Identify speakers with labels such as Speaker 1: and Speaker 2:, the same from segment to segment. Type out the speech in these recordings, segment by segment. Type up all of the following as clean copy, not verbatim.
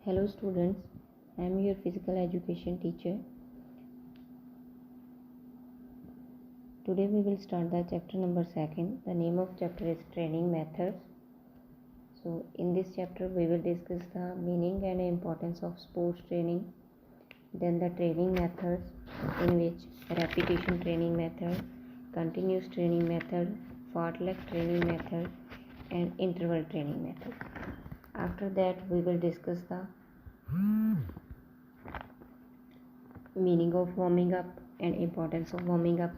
Speaker 1: Hello students, I am your physical education teacher. Today we will start the chapter number 2. The name of chapter is training methods. So in this chapter we will discuss the meaning and importance of sports training, then the training methods, in which repetition training method, continuous training method, fartlek training method and interval training method. After that we will discuss the meaning of warming up and importance of warming up,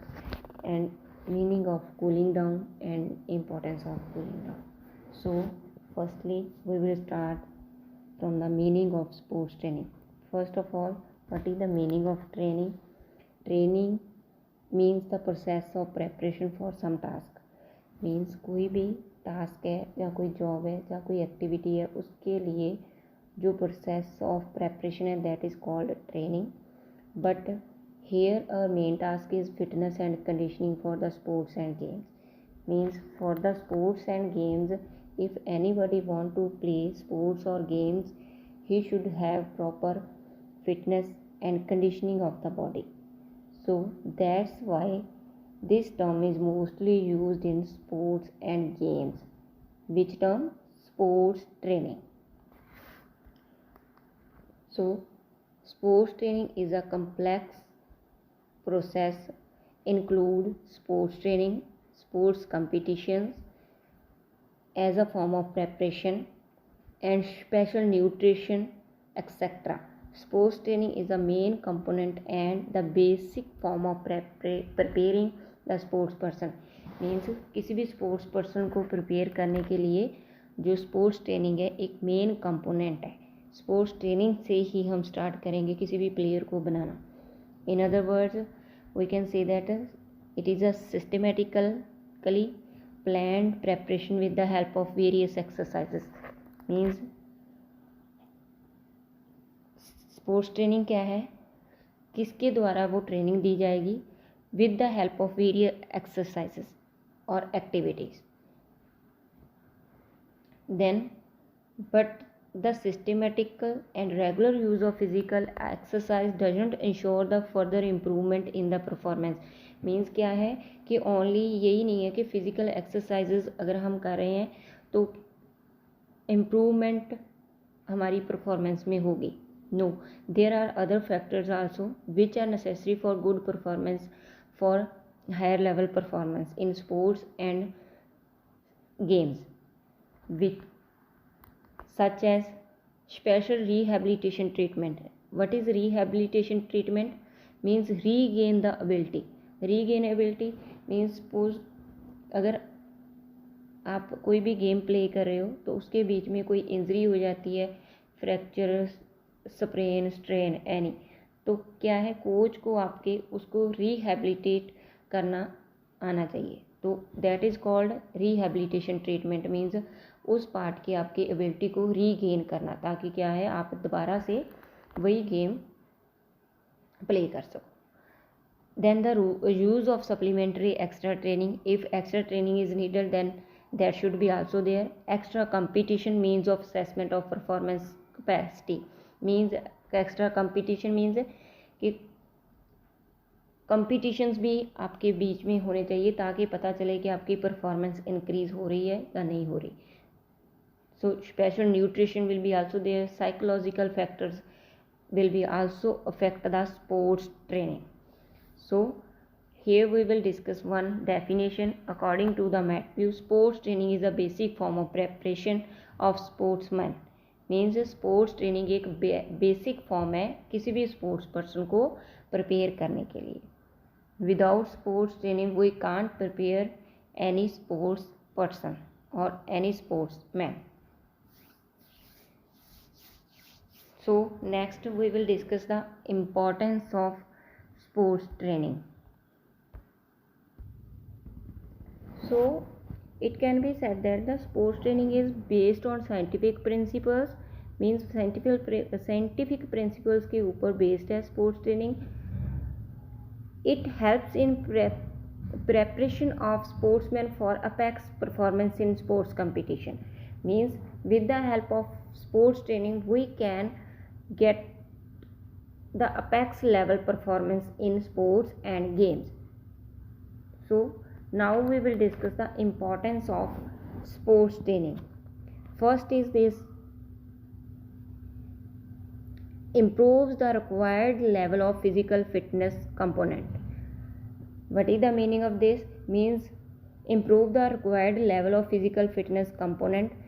Speaker 1: and meaning of cooling down and importance of cooling down. So firstly we will start from the meaning of sports training. First of all, what is the meaning of training? Training means the process of preparation for some task. Means कोई भी task है या कोई job है या कोई activity है, उसके लिए जो प्रोसेस ऑफ प्रेपरेशन है that is called training. But here our main task is fitness and conditioning for the sports and games. Means for the sports and games, if anybody want to play sports or games, he should have proper fitness and conditioning of the body. So that's why this term is mostly used in sports and games. Which term? Sports training. So sports training is a complex process, include sports training, sports competitions as a form of preparation and special nutrition, etc. Sports training is the main component and the basic form of preparing the sports person. Means किसी भी sports person को prepare करने के लिए जो sports training है एक main component है. स्पोर्ट्स ट्रेनिंग से ही हम स्टार्ट करेंगे किसी भी प्लेयर को बनाना. In other words, we can say that it is a systematically planned preparation with the help of various exercises. Means sports training क्या है, किसके द्वारा वो ट्रेनिंग दी जाएगी? With the help of various exercises और activities. Then but the systematic and regular use of physical exercise doesn't ensure the further improvement in the performance. Means क्या है कि ओनली यही नहीं है कि फिज़िकल एक्सरसाइजेज अगर हम कर रहे हैं तो इम्प्रूवमेंट हमारी परफॉर्मेंस में होगी. No, there are other factors also which are necessary for good performance, for higher level performance in sports and games, with such as special rehabilitation treatment. What is rehabilitation treatment? Means regain the ability. Regain ability means suppose अगर आप कोई भी game play कर रहे हो तो उसके बीच में कोई इंजरी हो जाती है, फ्रैक्चर, स्प्रेन, स्ट्रेन, एनी, तो क्या है, कोच को आपके उसको रिहेबिलिटेट करना आना चाहिए. तो that is called rehabilitation treatment. Means उस पार्ट की आपकी एबिलिटी को रीगेन करना, ताकि क्या है आप दोबारा से वही गेम प्ले कर सको. Then the use of supplementary extra training. If extra training is needed then that should be also there. Extra competition means of assessment of performance capacity. Means extra competition means कि competitions भी आपके बीच में होने चाहिए ताकि पता चले कि आपकी परफॉर्मेंस इंक्रीज़ हो रही है या नहीं हो रही. So special nutrition will be also there. Psychological factors will be also affect the sports training. So here we will discuss one definition. According to the Matthew, sports training is a basic form of preparation of sportsman. Means sports training एक basic form है किसी भी sports person को prepare करने के लिए. Without sports training we can't prepare any sports person or any sportsman. So next we will discuss the importance of sports training. So it can be said that the sports training is based on scientific principles. Means scientific principles के ऊपर based है sports training. It helps in preparation of sportsmen for apex performance in sports competition. Means with the help of sports training, we can get the apex level performance in sports and games. So now we will discuss the importance of sports training. First is this: improves the required level of physical fitness component. What is the meaning of this? Means improve the required level of physical fitness component.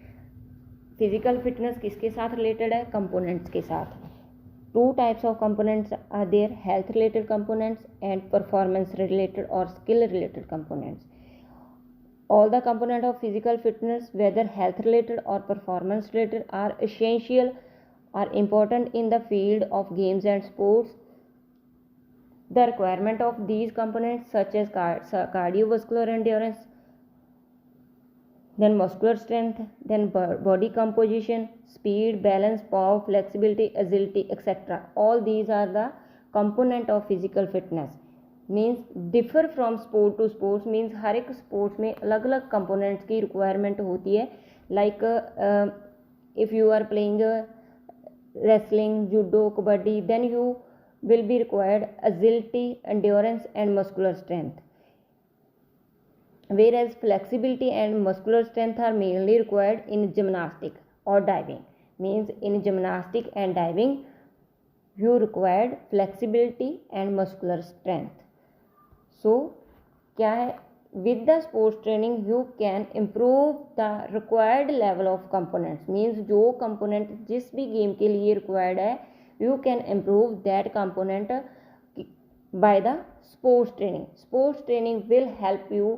Speaker 1: Physical fitness किसके साथ related है? Components के साथ. Two types of components are there: health related components and performance related और skill related components. All the components of physical fitness, whether health related or performance related, are essential, are important in the field of games and sports. The requirement of these components, such as cardiovascular endurance, then muscular strength, then body composition, speed, balance, power, flexibility, agility, etc. All these are the component of physical fitness. Means differ from sport to sports. Means हर एक sports में अलग अलग components की requirement होती है. Like if you are playing wrestling, judo, kabaddi, then you will be required agility, endurance and muscular strength. whereas flexibility and muscular strength are mainly required in gymnastic or diving. Means in gymnastic and diving you required flexibility and muscular strength. So क्या है? With the sports training you can improve the required level of components. Means जो component जिस भी game के लिए required है, you can improve that component by the sports training. Sports training will help you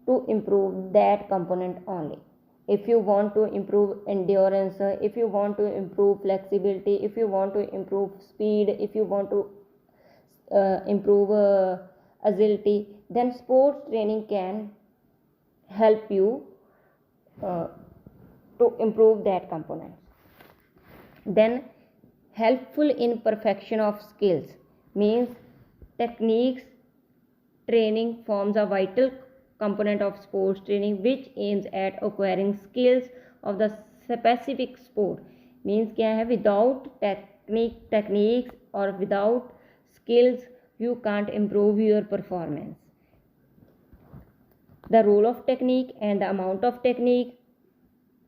Speaker 1: to improve that component only. If you want to improve endurance, if you want to improve flexibility, if you want to improve speed, if you want to improve agility, then sports training can help you to improve that component. Then helpful in perfection of skills. Means techniques training forms a vital component of sports training which aims at acquiring skills of the specific sport. Means क्या है? Without techniques or without skills you can't improve your performance. The role of technique and the amount of technique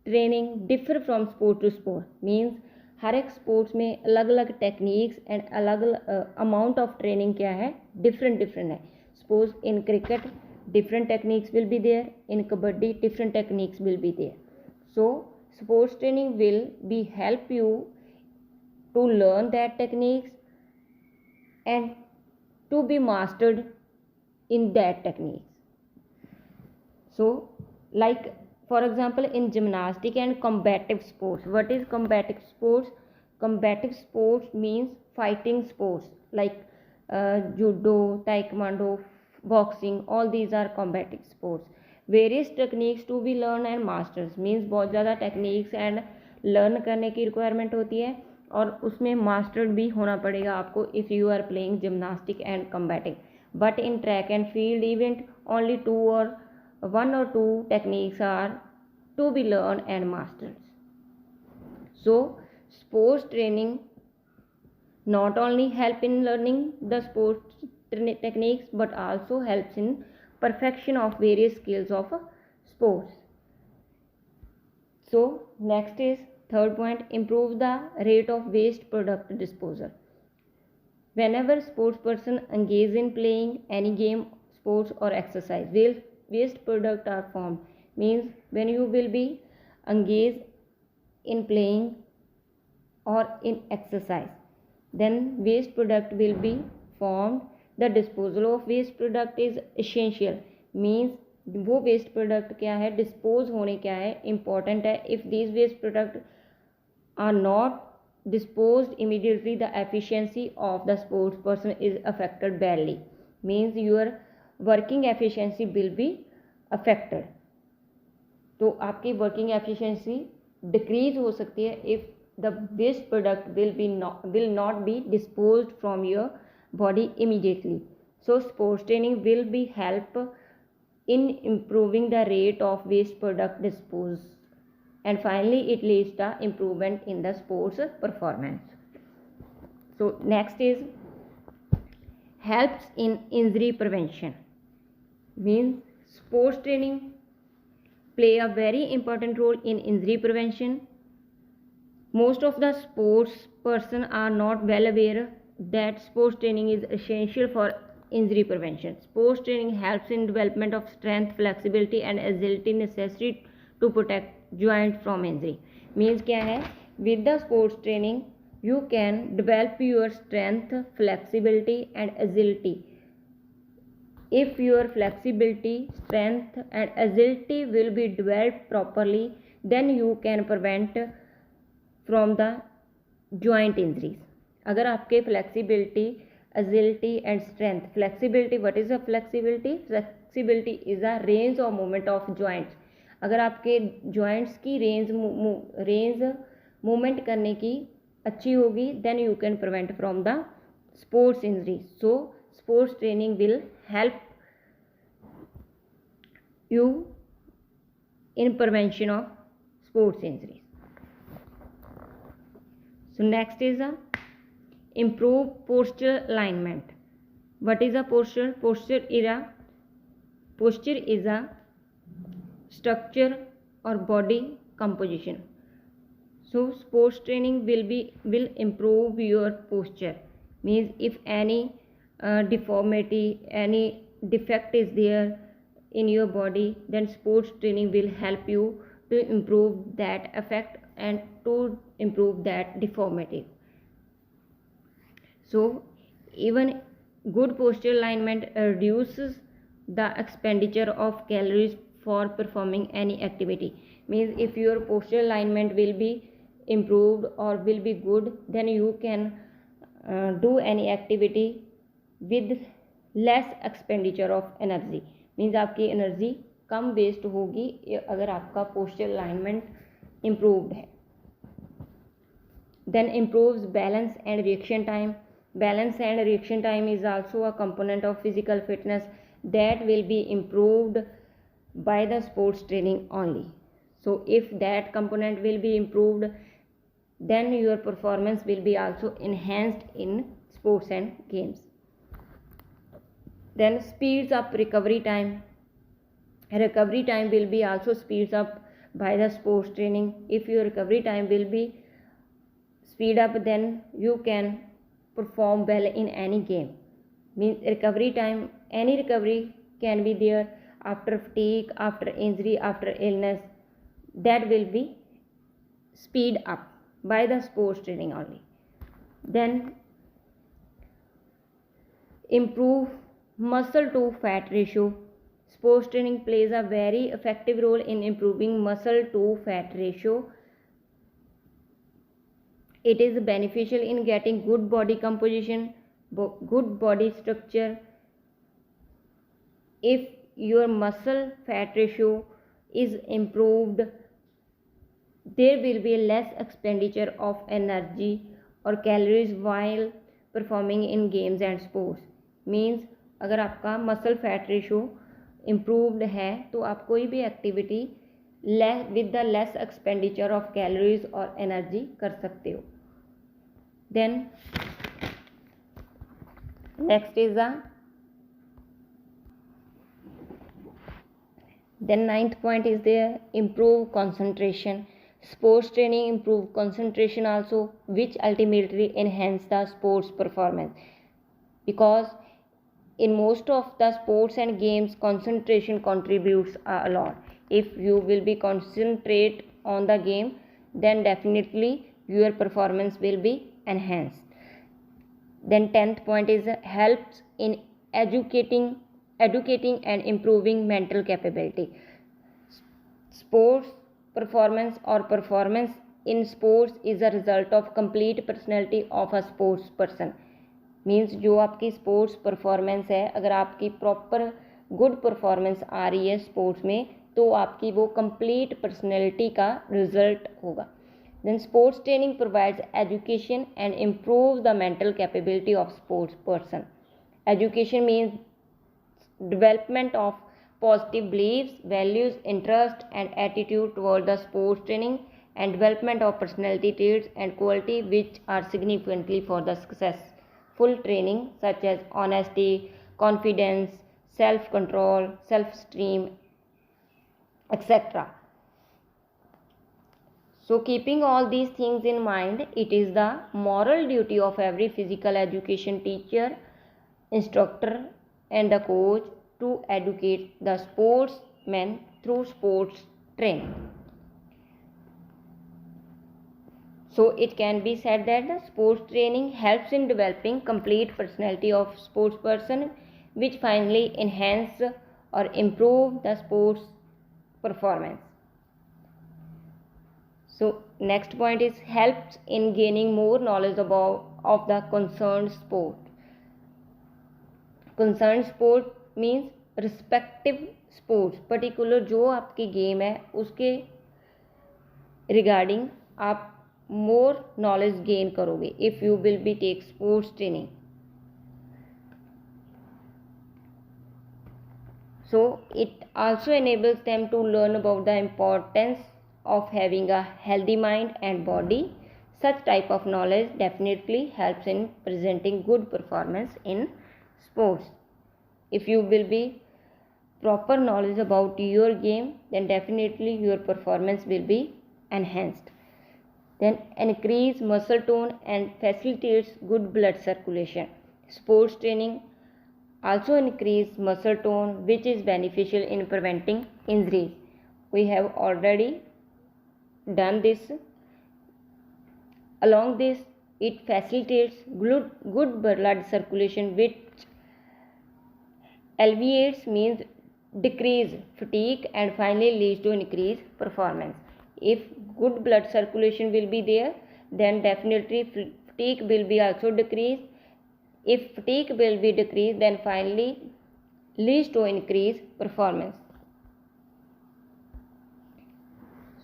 Speaker 1: training differ from sport to sport. Means हर एक sports में अलग अलग techniques and अलग अलग amount of training क्या है? Different है. Suppose in cricket different techniques will be there, in kabaddi different techniques will be there. So sports training will be help you to learn that techniques and to be mastered in that techniques. So like for example in gymnastic and combative sports. What is combative sports? Combative sports means fighting sports like judo, taekwondo, boxing. All these are combative sports. Various techniques to be learn and masters. Means बहुत ज़्यादा techniques and learn करने की requirement होती है और उसमें mastered भी होना पड़ेगा आपको if you are playing gymnastic and combative. But in track and field event only 1 or 2 techniques are to be learned and mastered. So sports training not only help in learning the sports techniques but also helps in perfection of various skills of sports. So next is third point: improve the rate of waste product disposal. Whenever sports person engage in playing any game, sports or exercise, waste product are formed. Means when you will be engaged in playing or in exercise, then waste product will be formed. The disposal of waste product is essential. Means वो waste product क्या है? Dispose होने क्या है? Important है. If these waste product are not disposed immediately, the efficiency of the sports person is affected badly. Means your working efficiency will be affected. तो आपकी working efficiency decrease हो सकती है if the waste product will not be disposed from your body immediately. So sports training will be help in improving the rate of waste product dispose and finally it leads to improvement in the sports performance. So next is helps in injury prevention. Means sports training play a very important role in injury prevention. Most of the sports person are not well aware that sports training is essential for injury prevention. Sports training helps in development of strength, flexibility and agility necessary to protect joint from injury. Means क्या है, with the sports training you can develop your strength, flexibility and agility. If your flexibility, strength and agility will be developed properly, then you can prevent from the joint injuries. अगर आपके flexibility, agility and strength, flexibility, what is a flexibility? Flexibility is a range of movement of joints. अगर आपके joints की range movement करने की अच्छी होगी, then you can prevent from the sports injuries. So sports training will help you in prevention of sports injuries. So next is a improve posture alignment. What is a posture? Posture is a structure or body composition. So sports training will improve your posture. Means if any deformity, any defect is there in your body, then sports training will help you to improve that effect and to improve that deformity. So even good posture alignment reduces the expenditure of calories for performing any activity. Means if your posture alignment will be improved or will be good, then you can do any activity with less expenditure of energy. Means आपकी energy कम waste होगी अगर आपका posture alignment improved है. Then improves balance and reaction time. Balance and reaction time is also a component of physical fitness that will be improved by the sports training only. So if that component will be improved, then your performance will be also enhanced in sports and games. Then speeds up recovery time. Recovery time will be also speeds up by the sports training. If your recovery time will be speed up, then you can perform well in any game. Means recovery time, any recovery can be there after fatigue, after injury, after illness, that will be speed up by the sports training only. Then improve muscle to fat ratio. Sports training plays a very effective role in improving muscle to fat ratio. It is beneficial in getting good body composition, good body structure. If your muscle fat ratio is improved, there will be less expenditure of energy or calories while performing in games and sports. Means अगर आपका muscle fat ratio improved है तो आप कोई भी activity with the less expenditure of calories और energy कर सकते हो. Then next is then ninth point is there, improve concentration. Sports training improve concentration also, which ultimately enhance the sports performance, because in most of the sports and games concentration contributes a lot. If you will be concentrate on the game, then definitely your performance will be enhanced. Then 10th point is helps in educating and improving mental capability. Sports performance or performance in sports is a result of complete personality of a sports person. Means जो आपकी sports performance है, अगर आपकी proper good performance आ रही है sports में, तो आपकी वो कंप्लीट पर्सनैलिटी का रिजल्ट होगा. Then sports training provides education and improves the mental capability of sports person. Education means development of positive beliefs, values, interest, and attitude toward the sports training, and development of personality traits and quality which are significantly for the successful training, such as honesty, confidence, self-control, self-esteem, etc. So keeping all these things in mind, it is the moral duty of every physical education teacher, instructor, and the coach to educate the sportsmen through sports training. So it can be said that the sports training helps in developing complete personality of sports person, which finally enhance or improve the sports performance. So next point is helps in gaining more knowledge of the concerned sport. Concerned sport means respective sports, particular जो आपकी गेम है उसके regarding आप more knowledge gain करोगे if you will be take sports training. So it also enables them to learn about the importance of having a healthy mind and body. Such type of knowledge definitely helps in presenting good performance in sports. If you will be proper knowledge about your game, then definitely your performance will be enhanced. Then increase muscle tone and facilitates good blood circulation. Sports training also increase muscle tone, which is beneficial in preventing injuries. We have already done this. Along this, it facilitates good blood circulation, which alleviates means decrease fatigue and finally leads to increased performance. If good blood circulation will be there, then definitely fatigue will be also decreased. If fatigue will be decreased, then finally leads to increased performance.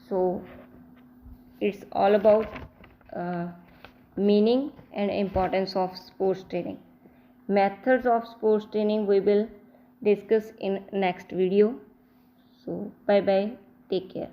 Speaker 1: So it's all about meaning and importance of sports training. Methods of sports training we will discuss in next video. So bye bye, take care.